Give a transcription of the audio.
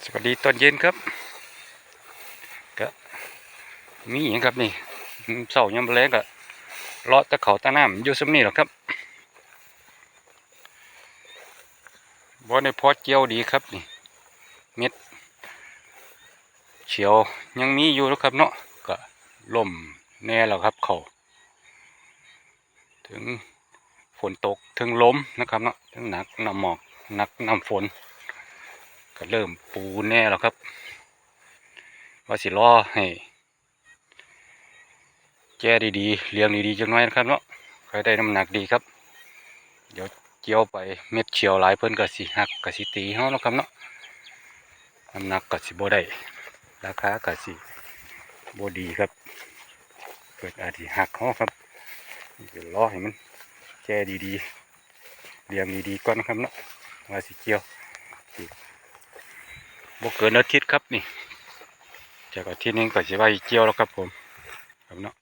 สวัสดีตอนเย็นครับก็มีอย่างครับนี่เสาร์ยังแรงก็เลาะตะเขาตะน้ำอยู่ซ้ำนี่หรอกครับบ่ในพอเจียวดีครับนี่เม็ดเฉียวยังมีอยู่แล้วครับเนาะก็ล่มแน่แล้วครับเขาถึงฝนตกถึงลมนะครับเนาะถึงหนักน้ำหมอกหนักน้ำฝนก็เริ่มปูแน่แล้วครับว่าสิรอให้แก่ดีๆเลี้ยงดีๆจังหน่อยนะครับเนาะค่อยได้น้ำหนักดีครับเดี๋ยวเจียวไปเม็ดเฉียวหลายเพิ่นก็สิหักก็สิตีเฮาแล้วครับเนาะน้ำหนักก็สิบ่ได้ราคาก็สิบ่ดีครับเกิดอาจสิหักเฮาครับเดี๋ยวรอให้มันแก่ดีๆเลี้ยงดีๆก่อนนะครับเนาะว่าสิเจียวบ่เกินอาทิตย์ครับนี่จากอาทิตย์นึงก็สิว่าสิเจียวแล้วครับผมครับเนาะ